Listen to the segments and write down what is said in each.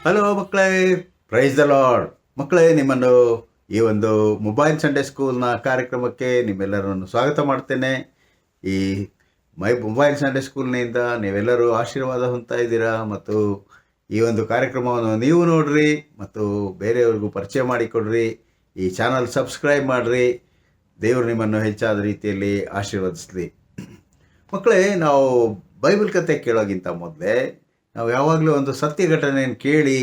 Hello ಮಕ್ಕಳೇ, praise the lord. ಮಕ್ಕಳೇ, ನಿಮ್ಮನ್ನು ಈ ಒಂದು ಮೊಬೈಲ್ ಸಂಡೇ ಸ್ಕೂಲ್ನ ಕಾರ್ಯಕ್ರಮಕ್ಕೆ ನಿಮ್ಮೆಲ್ಲರನ್ನು ಸ್ವಾಗತ ಮಾಡ್ತೇನೆ. ಈ ಮೊಬೈಲ್ ಸಂಡೇ ಸ್ಕೂಲ್ನಿಂದ ನೀವೆಲ್ಲರೂ ಆಶೀರ್ವಾದ ಹೊಂದ್ತಾ ಇದ್ದೀರಾ ಮತ್ತು ಈ ಒಂದು ಕಾರ್ಯಕ್ರಮವನ್ನು ನೀವು ನೋಡ್ರಿ ಮತ್ತು ಬೇರೆಯವ್ರಿಗೂ ಪರಿಚಯ ಮಾಡಿಕೊಡ್ರಿ. ಈ ಚಾನಲ್ ಸಬ್ಸ್ಕ್ರೈಬ್ ಮಾಡಿರಿ. ದೇವರು ನಿಮ್ಮನ್ನು ಹೆಚ್ಚಾದ ರೀತಿಯಲ್ಲಿ ಆಶೀರ್ವದಿಸಲಿ. ಮಕ್ಕಳೇ, ನಾವು ಬೈಬಲ್ ಕತೆ ಕೇಳೋಕ್ಕಿಂತ ಮೊದಲೇ ನಾವು ಯಾವಾಗಲೂ ಒಂದು ಸತ್ಯ ಘಟನೆಯನ್ನು ಕೇಳಿ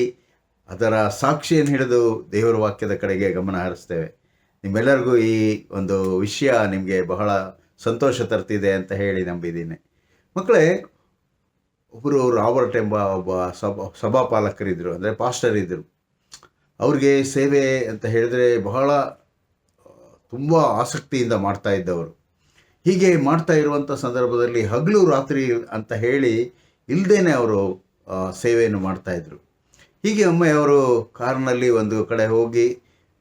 ಅದರ ಸಾಕ್ಷಿಯನ್ನು ಹಿಡಿದು ದೇವರ ವಾಕ್ಯದ ಕಡೆಗೆ ಗಮನ ಹರಿಸ್ತೇವೆ. ನಿಮ್ಮೆಲ್ಲರಿಗೂ ಈ ಒಂದು ವಿಷಯ ನಿಮಗೆ ಬಹಳ ಸಂತೋಷ ತರ್ತಿದೆ ಅಂತ ಹೇಳಿ ನಂಬಿದ್ದೀನಿ. ಮಕ್ಕಳೇ, ಒಬ್ಬರು ರಾಬರ್ಟ್ ಎಂಬ ಒಬ್ಬ ಸಭಾಪಾಲಕರಿದ್ದರು, ಅಂದರೆ ಪಾಸ್ಟರ್ ಇದ್ದರು. ಅವ್ರಿಗೆ ಸೇವೆ ಅಂತ ಹೇಳಿದ್ರೆ ಬಹಳ ತುಂಬ ಆಸಕ್ತಿಯಿಂದ ಮಾಡ್ತಾ ಇದ್ದವರು. ಹೀಗೆ ಮಾಡ್ತಾ ಇರುವಂಥ ಸಂದರ್ಭದಲ್ಲಿ ಹಗಲು ರಾತ್ರಿ ಅಂತ ಹೇಳಿ ಇಲ್ಲದೇನೆ ಅವರು ಸೇವೆಯನ್ನು ಮಾಡ್ತಾಯಿದ್ರು. ಹೀಗೆ ಒಮ್ಮೆ ಅವರು ಕಾರಿನಲ್ಲಿ ಒಂದು ಕಡೆ ಹೋಗಿ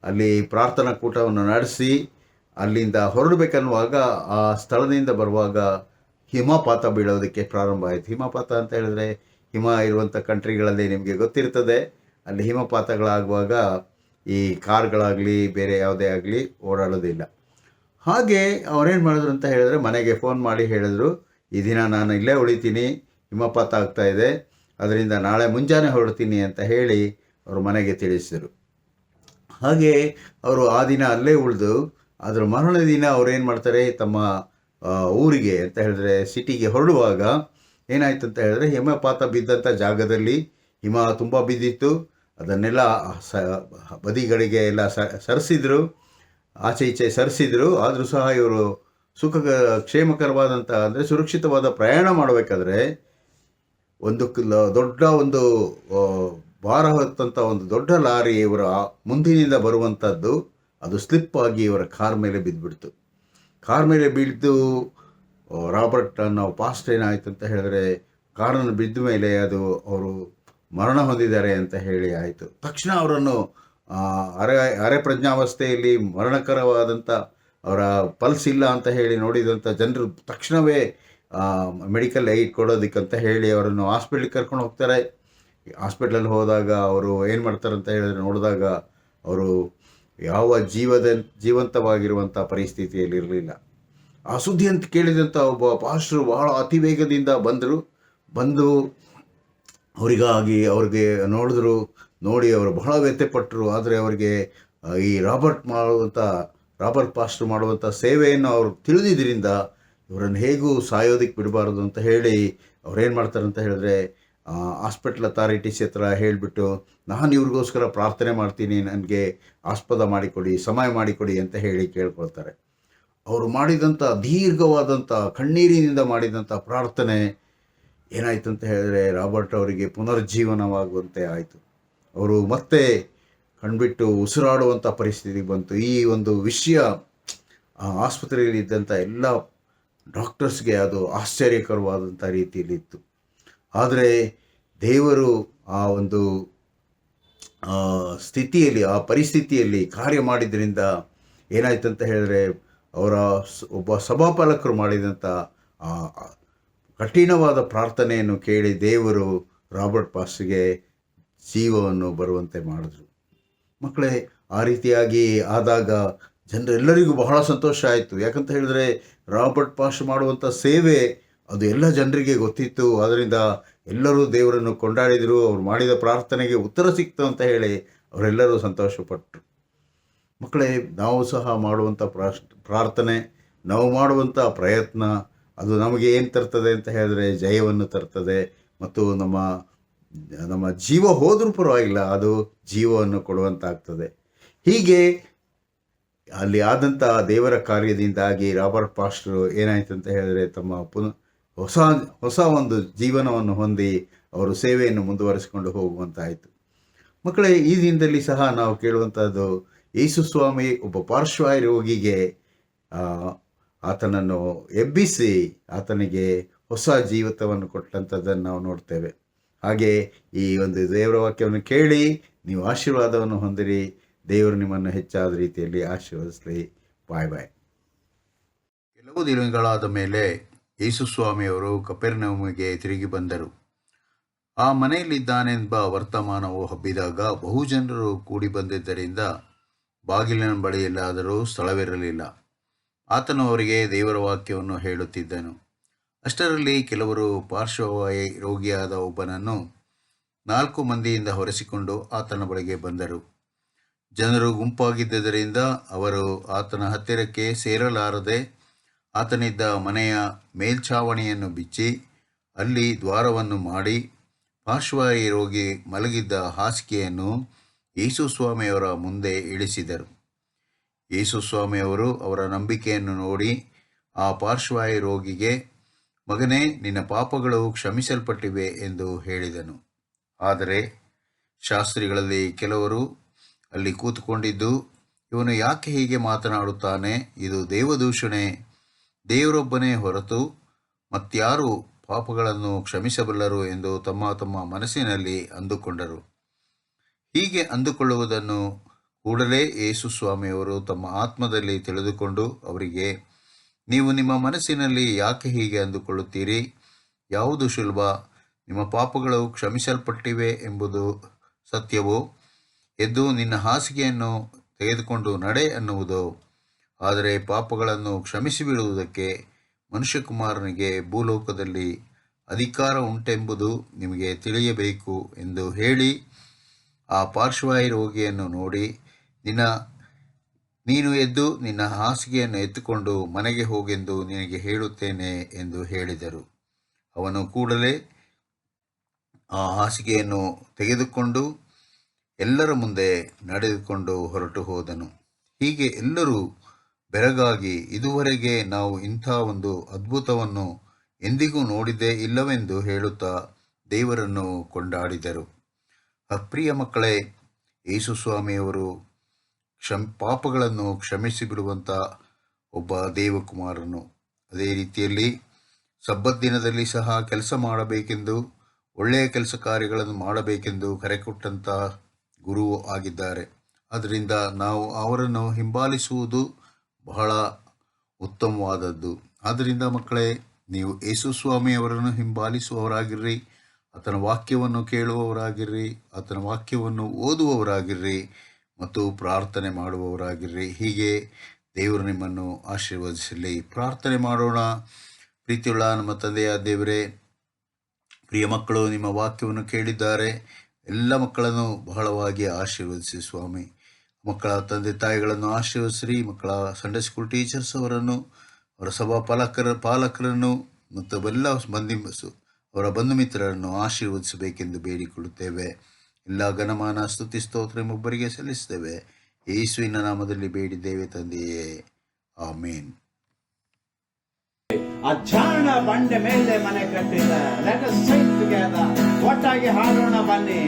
ಅಲ್ಲಿ ಪ್ರಾರ್ಥನಾ ಕೂಟವನ್ನು ನಡೆಸಿ ಅಲ್ಲಿಂದ ಹೊರಡಬೇಕನ್ನುವಾಗ ಆ ಸ್ಥಳದಿಂದ ಬರುವಾಗ ಹಿಮಪಾತ ಬೀಳೋದಕ್ಕೆ ಪ್ರಾರಂಭ ಆಯಿತು. ಹಿಮಪಾತ ಅಂತ ಹೇಳಿದ್ರೆ ಹಿಮ ಇರುವಂಥ ಕಂಟ್ರಿಗಳಲ್ಲಿ ನಿಮಗೆ ಗೊತ್ತಿರ್ತದೆ. ಅಲ್ಲಿ ಹಿಮಪಾತಗಳಾಗುವಾಗ ಈ ಕಾರ್ಗಳಾಗಲಿ ಬೇರೆ ಯಾವುದೇ ಆಗಲಿ ಓಡಾಡೋದಿಲ್ಲ. ಹಾಗೆ ಅವರೇನು ಮಾಡಿದ್ರು ಅಂತ ಹೇಳಿದ್ರೆ ಮನೆಗೆ ಫೋನ್ ಮಾಡಿ ಹೇಳಿದ್ರು, ಈ ದಿನ ನಾನು ಇಲ್ಲೇ ಉಳಿತೀನಿ, ಹಿಮಪಾತ ಆಗ್ತಾಯಿದೆ, ಅದರಿಂದ ನಾಳೆ ಮುಂಜಾನೆ ಹೊರಡ್ತೀನಿ ಅಂತ ಹೇಳಿ ಅವರು ಮನೆಗೆ ತಿಳಿಸಿದರು. ಹಾಗೆ ಅವರು ಆ ದಿನ ಅಲ್ಲೇ ಉಳಿದು ಅದರ ಮರಣ ದಿನ ಅವ್ರೇನು ಮಾಡ್ತಾರೆ, ತಮ್ಮ ಊರಿಗೆ ಅಂತ ಹೇಳಿದ್ರೆ ಸಿಟಿಗೆ ಹೊರಡುವಾಗ ಏನಾಯ್ತು ಅಂತ ಹೇಳಿದ್ರೆ ಹಿಮಪಾತ ಬಿದ್ದಂಥ ಜಾಗದಲ್ಲಿ ಹಿಮ ತುಂಬ ಬಿದ್ದಿತ್ತು. ಅದನ್ನೆಲ್ಲ ಬದಿಗಳಿಗೆ ಎಲ್ಲ ಸರಿಸಿದ್ರು, ಆಚೆ ಈಚೆ ಸರಿಸಿದ್ರು. ಆದರೂ ಸಹ ಇವರು ಕ್ಷೇಮಕರವಾದಂಥ ಅಂದರೆ ಸುರಕ್ಷಿತವಾದ ಪ್ರಯಾಣ ಮಾಡಬೇಕಾದ್ರೆ ಒಂದು ದೊಡ್ಡ ಒಂದು ಭಾರ ಹೊತ್ತಂಥ ಒಂದು ದೊಡ್ಡ ಲಾರಿ ಇವರ ಮುಂದಿನಿಂದ ಬರುವಂಥದ್ದು ಅದು ಸ್ಲಿಪ್ ಆಗಿ ಇವರ ಕಾರ್ ಮೇಲೆ ಬಿದ್ದುಬಿಡ್ತು. ಕಾರ್ ಮೇಲೆ ಬಿದ್ದು ರಾಬರ್ಟ್ ಅನ್ನೋ ಪಾಸ್ಟ್ ಏನಾಯಿತು ಅಂತ ಹೇಳಿದ್ರೆ ಕಾರನ್ನು ಬಿದ್ದ ಮೇಲೆ ಅದು ಅವರು ಮರಣ ಹೊಂದಿದ್ದಾರೆ ಅಂತ ಹೇಳಿ ಆಯಿತು. ತಕ್ಷಣ ಅವರನ್ನು ಅರೆ ಪ್ರಜ್ಞಾವಸ್ಥೆಯಲ್ಲಿ ಮರಣಕರವಾದಂಥ ಅವರ ಪಲ್ಸ್ ಇಲ್ಲ ಅಂತ ಹೇಳಿ ನೋಡಿದಂಥ ಜನರು ತಕ್ಷಣವೇ ಮೆಡಿಕಲ್ ಏಡ್ ಕೊಡೋದಕ್ಕಂತ ಹೇಳಿ ಅವರನ್ನು ಹಾಸ್ಪಿಟ್ಲಿಗೆ ಕರ್ಕೊಂಡು ಹೋಗ್ತಾರೆ. ಹಾಸ್ಪಿಟ್ಲಲ್ಲಿ ಹೋದಾಗ ಅವರು ಏನು ಮಾಡ್ತಾರೆ ಅಂತ ಹೇಳಿದ್ರೆ ನೋಡಿದಾಗ ಅವರು ಯಾವ ಜೀವಂತವಾಗಿರುವಂಥ ಪರಿಸ್ಥಿತಿಯಲ್ಲಿ ಇರಲಿಲ್ಲ. ಆ ಸುದ್ದಿ ಅಂತ ಕೇಳಿದಂಥ ಒಬ್ಬ ಪಾಸ್ಟ್ರು ಬಹಳ ಅತಿ ವೇಗದಿಂದ ಬಂದು ಅವರಿಗಾಗಿ ಅವ್ರಿಗೆ ನೋಡಿ ಅವರು ಬಹಳ ವ್ಯಥೆಪಟ್ಟರು. ಆದರೆ ಅವರಿಗೆ ಈ ರಾಬರ್ಟ್ ಪಾಸ್ಟ್ರು ಮಾಡುವಂಥ ಸೇವೆಯನ್ನು ಅವರು ತಿಳಿದಿದ್ದರಿಂದ ಇವರನ್ನು ಹೇಗೂ ಸಾಯೋದಕ್ಕೆ ಬಿಡಬಾರ್ದು ಅಂತ ಹೇಳಿ ಅವ್ರೇನು ಮಾಡ್ತಾರೆ ಅಂತ ಹೇಳಿದ್ರೆ ಹಾಸ್ಪಿಟ್ಲ್ ಅಥಾರಿಟೀಸ್ ಹತ್ರ ಹೇಳಿಬಿಟ್ಟು, ನಾನು ಇವ್ರಿಗೋಸ್ಕರ ಪ್ರಾರ್ಥನೆ ಮಾಡ್ತೀನಿ, ನನಗೆ ಆಸ್ಪದ ಮಾಡಿಕೊಡಿ, ಸಮಯ ಮಾಡಿಕೊಡಿ ಅಂತ ಹೇಳಿ ಕೇಳ್ಕೊಳ್ತಾರೆ. ಅವರು ಮಾಡಿದಂಥ ದೀರ್ಘವಾದಂಥ ಕಣ್ಣೀರಿನಿಂದ ಮಾಡಿದಂಥ ಪ್ರಾರ್ಥನೆ ಏನಾಯಿತು ಅಂತ ಹೇಳಿದ್ರೆ ರಾಬರ್ಟ್ ಅವರಿಗೆ ಪುನರ್ಜೀವನವಾಗುವಂತೆ ಆಯಿತು. ಅವರು ಮತ್ತೆ ಕಣ್ಬಿಟ್ಟು ಉಸಿರಾಡುವಂಥ ಪರಿಸ್ಥಿತಿಗೆ ಬಂತು. ಈ ಒಂದು ವಿಷಯ ಆಸ್ಪತ್ರೆಯಲ್ಲಿ ಇದ್ದಂಥ ಎಲ್ಲ ಡಾಕ್ಟರ್ಸ್ಗೆ ಅದು ಆಶ್ಚರ್ಯಕರವಾದಂಥ ರೀತಿಯಲ್ಲಿತ್ತು. ಆದರೆ ದೇವರು ಆ ಒಂದು ಸ್ಥಿತಿಯಲ್ಲಿ, ಆ ಪರಿಸ್ಥಿತಿಯಲ್ಲಿ ಕಾರ್ಯ ಮಾಡಿದ್ರಿಂದ ಏನಾಯ್ತು ಅಂತ ಹೇಳಿದ್ರೆ ಅವರ ಒಬ್ಬ ಸಭಾಪಾಲಕರು ಮಾಡಿದಂಥ ಕಠಿಣವಾದ ಪ್ರಾರ್ಥನೆಯನ್ನು ಕೇಳಿ ದೇವರು ರಾಬರ್ಟ್ ಪಾಸ್ಟ್ಗೆ ಜೀವವನ್ನು ಬರುವಂತೆ ಮಾಡಿದ್ರು. ಮಕ್ಕಳೇ, ಆ ರೀತಿಯಾಗಿ ಆದಾಗ ಜನರೆಲ್ಲರಿಗೂ ಬಹಳ ಸಂತೋಷ ಆಯಿತು. ಯಾಕಂತ ಹೇಳಿದ್ರೆ ರಾಬರ್ಟ್ ಪಾಸ್ಟ್ ಮಾಡುವಂಥ ಸೇವೆ ಅದು ಎಲ್ಲ ಜನರಿಗೆ ಗೊತ್ತಿತ್ತು. ಅದರಿಂದ ಎಲ್ಲರೂ ದೇವರನ್ನು ಕೊಂಡಾಡಿದರು. ಅವರು ಮಾಡಿದ ಪ್ರಾರ್ಥನೆಗೆ ಉತ್ತರ ಸಿಕ್ತು ಅಂತ ಹೇಳಿ ಅವರೆಲ್ಲರೂ ಸಂತೋಷಪಟ್ಟರು. ಮಕ್ಕಳೇ, ನಾವು ಸಹ ಮಾಡುವಂಥ ಪ್ರಾರ್ಥನೆ, ನಾವು ಮಾಡುವಂಥ ಪ್ರಯತ್ನ ಅದು ನಮಗೆ ಏನು ತರ್ತದೆ ಅಂತ ಹೇಳಿದ್ರೆ ಜಯವನ್ನು ತರ್ತದೆ ಮತ್ತು ನಮ್ಮ ಜೀವ ಹೋದರೂ ಪರವಾಗಿಲ್ಲ, ಅದು ಜೀವವನ್ನು ಕೊಡುವಂತಾಗ್ತದೆ. ಹೀಗೆ ಅಲ್ಲಿ ಆದಂಥ ದೇವರ ಕಾರ್ಯದಿಂದಾಗಿ ರಾಬರ್ಟ್ ಪಾಸ್ಟ್ರು ಏನಾಯಿತು ಅಂತ ಹೇಳಿದ್ರೆ ತಮ್ಮ ಹೊಸ ಒಂದು ಜೀವನವನ್ನು ಹೊಂದಿ ಅವರು ಸೇವೆಯನ್ನು ಮುಂದುವರಿಸಿಕೊಂಡು ಹೋಗುವಂತಾಯಿತು. ಮಕ್ಕಳೇ, ಈ ದಿನದಲ್ಲಿ ಸಹ ನಾವು ಕೇಳುವಂಥದ್ದು, ಯೇಸು ಸ್ವಾಮಿ ಒಬ್ಬ ಪಾರ್ಶ್ವವಾಯು ರೋಗಿಗೆ ಆತನನ್ನು ಎಬ್ಬಿಸಿ ಆತನಿಗೆ ಹೊಸ ಜೀವಿತವನ್ನು ಕೊಟ್ಟಂಥದ್ದನ್ನು ನಾವು ನೋಡ್ತೇವೆ. ಹಾಗೆ ಈ ಒಂದು ದೇವರ ವಾಕ್ಯವನ್ನು ಕೇಳಿ ನೀವು ಆಶೀರ್ವಾದವನ್ನು ಹೊಂದಿರಿ. ದೇವರು ನಿಮ್ಮನ್ನು ಹೆಚ್ಚಾದ ರೀತಿಯಲ್ಲಿ ಆಶೀರ್ವದಿಸಲಿ. ಬಾಯ್ ಬಾಯ್. ಕೆಲವು ದಿನಗಳಾದ ಮೇಲೆ ಯೇಸು ಸ್ವಾಮಿಯವರು ಕಪೆರ್ನೌಮಿಗೆ ತಿರುಗಿ ಬಂದರು. ಆ ಮನೆಯಲ್ಲಿದ್ದಾನೆಂಬ ವರ್ತಮಾನವು ಹಬ್ಬಿದಾಗ ಬಹುಜನರು ಕೂಡಿ ಬಂದಿದ್ದರಿಂದ ಬಾಗಿಲಿನ ಬಳಿಯಲ್ಲಾದರೂ ಸ್ಥಳವಿರಲಿಲ್ಲ. ಆತನು ಅವರಿಗೆ ದೇವರ ವಾಕ್ಯವನ್ನು ಹೇಳುತ್ತಿದ್ದನು. ಅಷ್ಟರಲ್ಲಿ ಕೆಲವರು ಪಾರ್ಶ್ವವಾಯು ರೋಗಿಯಾದ ಒಬ್ಬನನ್ನು 4 ಮಂದಿಯಿಂದ ಹೊರಿಸಿಕೊಂಡು ಆತನ ಬಳಿಗೆ ಬಂದರು. ಜನರು ಗುಂಪಾಗಿದ್ದರಿಂದ ಅವರು ಆತನ ಹತ್ತಿರಕ್ಕೆ ಸೇರಲಾರದೆ ಆತನಿದ್ದ ಮನೆಯ ಮೇಲ್ಛಾವಣಿಯನ್ನು ಬಿಚ್ಚಿ ಅಲ್ಲಿ ದ್ವಾರವನ್ನು ಮಾಡಿ ಪಾರ್ಶ್ವವಾಯು ರೋಗಿ ಮಲಗಿದ್ದ ಹಾಸಿಗೆಯನ್ನು ಯೇಸುಸ್ವಾಮಿಯವರ ಮುಂದೆ ಇಳಿಸಿದರು. ಯೇಸುಸ್ವಾಮಿಯವರು ಅವರ ನಂಬಿಕೆಯನ್ನು ನೋಡಿ ಆ ಪಾರ್ಶ್ವವಾಯು ರೋಗಿಗೆ, ಮಗನೇ, ನಿನ್ನ ಪಾಪಗಳು ಕ್ಷಮಿಸಲ್ಪಟ್ಟಿವೆ ಎಂದು ಹೇಳಿದನು. ಆದರೆ ಶಾಸ್ತ್ರಿಗಳಲ್ಲಿ ಕೆಲವರು ಅಲ್ಲಿ ಕೂತುಕೊಂಡಿದ್ದು, ಇವನು ಯಾಕೆ ಹೀಗೆ ಮಾತನಾಡುತ್ತಾನೆ? ಇದು ದೇವದೂಷಣೆ. ದೇವರೊಬ್ಬನೇ ಹೊರತು ಮತ್ಯಾರು ಪಾಪಗಳನ್ನು ಕ್ಷಮಿಸಬಲ್ಲರು ಎಂದು ತಮ್ಮ ತಮ್ಮ ಮನಸ್ಸಿನಲ್ಲಿ ಅಂದುಕೊಂಡರು. ಹೀಗೆ ಅಂದುಕೊಳ್ಳುವುದನ್ನು ಕೂಡಲೇ ಯೇಸುಸ್ವಾಮಿಯವರು ತಮ್ಮ ಆತ್ಮದಲ್ಲಿ ತಿಳಿದುಕೊಂಡು ಅವರಿಗೆ, ನೀವು ನಿಮ್ಮ ಮನಸ್ಸಿನಲ್ಲಿ ಯಾಕೆ ಹೀಗೆ ಅಂದುಕೊಳ್ಳುತ್ತೀರಿ? ಯಾವುದು ಸುಲಭ, ನಿಮ್ಮ ಪಾಪಗಳು ಕ್ಷಮಿಸಲ್ಪಟ್ಟಿವೆ ಎಂಬುದು ಸತ್ಯವೋ, ಎದ್ದು ನಿನ್ನ ಹಾಸಿಗೆಯನ್ನು ತೆಗೆದುಕೊಂಡು ನಡೆ ಅನ್ನುವುದೋ? ಆದರೆ ಪಾಪಗಳನ್ನು ಕ್ಷಮಿಸಿಬಿಡುವುದಕ್ಕೆ ಮನುಷ್ಯಕುಮಾರನಿಗೆ ಭೂಲೋಕದಲ್ಲಿ ಅಧಿಕಾರ ಉಂಟೆಂಬುದು ನಿಮಗೆ ತಿಳಿಯಬೇಕು ಎಂದು ಹೇಳಿ ಆ ಪಾರ್ಶ್ವವಾಯು ರೋಗಿಯನ್ನು ನೋಡಿ, ನೀನು ಎದ್ದು ನಿನ್ನ ಹಾಸಿಗೆಯನ್ನು ಎತ್ತುಕೊಂಡು ಮನೆಗೆ ಹೋಗೆಂದು ನಿನಗೆ ಹೇಳುತ್ತೇನೆ ಎಂದು ಹೇಳಿದರು. ಅವನು ಕೂಡಲೇ ಆ ಹಾಸಿಗೆಯನ್ನು ತೆಗೆದುಕೊಂಡು ಎಲ್ಲರ ಮುಂದೆ ನಡೆದುಕೊಂಡು ಹೊರಟು ಹೋದನು. ಹೀಗೆ ಎಲ್ಲರೂ ಬೆರಗಾಗಿ, ಇದುವರೆಗೆ ನಾವು ಇಂಥ ಒಂದು ಅದ್ಭುತವನ್ನು ಎಂದಿಗೂ ನೋಡಿದ್ದೇ ಇಲ್ಲವೆಂದು ಹೇಳುತ್ತಾ ದೇವರನ್ನು ಕೊಂಡಾಡಿದರು. ಅಪ್ರಿಯ ಮಕ್ಕಳೇ, ಯೇಸುಸ್ವಾಮಿಯವರು ಪಾಪಗಳನ್ನು ಕ್ಷಮಿಸಿಬಿಡುವಂಥ ಒಬ್ಬ ದೇವಕುಮಾರನು. ಅದೇ ರೀತಿಯಲ್ಲಿ ಸಬ್ಬತ್ ದಿನದಲ್ಲಿ ಸಹ ಕೆಲಸ ಮಾಡಬೇಕೆಂದು, ಒಳ್ಳೆಯ ಕೆಲಸ ಕಾರ್ಯಗಳನ್ನು ಮಾಡಬೇಕೆಂದು ಕರೆಕೊಟ್ಟಂಥ ಗುರುವು ಆಗಿದ್ದಾರೆ. ಆದ್ದರಿಂದ ನಾವು ಅವರನ್ನು ಹಿಂಬಾಲಿಸುವುದು ಬಹಳ ಉತ್ತಮವಾದದ್ದು. ಆದ್ದರಿಂದ ಮಕ್ಕಳೇ, ನೀವು ಯೇಸುಸ್ವಾಮಿಯವರನ್ನು ಹಿಂಬಾಲಿಸುವವರಾಗಿರ್ರಿ, ಆತನ ವಾಕ್ಯವನ್ನು ಕೇಳುವವರಾಗಿರ್ರಿ, ಆತನ ವಾಕ್ಯವನ್ನು ಓದುವವರಾಗಿರ್ರಿ ಮತ್ತು ಪ್ರಾರ್ಥನೆ ಮಾಡುವವರಾಗಿರ್ರಿ. ಹೀಗೆ ದೇವರು ನಿಮ್ಮನ್ನು ಆಶೀರ್ವದಿಸಲಿ. ಪ್ರಾರ್ಥನೆ ಮಾಡೋಣ. ಪ್ರೀತಿಯುಳ್ಳ ನಮ್ಮ ತಂದೆಯ ದೇವರೇ, ಪ್ರಿಯ ಮಕ್ಕಳು ನಿಮ್ಮ ವಾಕ್ಯವನ್ನು ಕೇಳಿದ್ದಾರೆ. ಎಲ್ಲ ಮಕ್ಕಳನ್ನು ಬಹಳವಾಗಿ ಆಶೀರ್ವದಿಸಿ ಸ್ವಾಮಿ. ಮಕ್ಕಳ ತಂದೆ ತಾಯಿಗಳನ್ನು ಆಶೀರ್ವದಿಸ್ರಿ. ಮಕ್ಕಳ ಸಂಡೇ ಸ್ಕೂಲ್ ಟೀಚರ್ಸ್ ಅವರನ್ನು, ಅವರ ಸಭಾ ಪಾಲಕರನ್ನು ಮತ್ತು ಎಲ್ಲ ಅವರ ಬಂಧು ಮಿತ್ರರನ್ನು ಆಶೀರ್ವದಿಸಬೇಕೆಂದು ಬೇಡಿಕೊಳ್ಳುತ್ತೇವೆ. ಎಲ್ಲ ಘನಮಾನ ಸ್ತುತಿ ಸ್ತೋತ್ರ ಒಬ್ಬರಿಗೆ ಸಲ್ಲಿಸುತ್ತೇವೆ. ಯೇಸುವಿನ ನಾಮದಲ್ಲಿ ಬೇಡಿದ್ದೇವೆ ತಂದೆಯೇ, ಆಮೇನ್. ಅಜ್ಜಾಣ ಬಂಡೆ ಮೇಲೆ ಮನೆ ಕಟ್ಟಿದ. Let us Singh together. ಒಟ್ಟಾಗಿ ಹಾಡೋಣ ಬನ್ನಿ.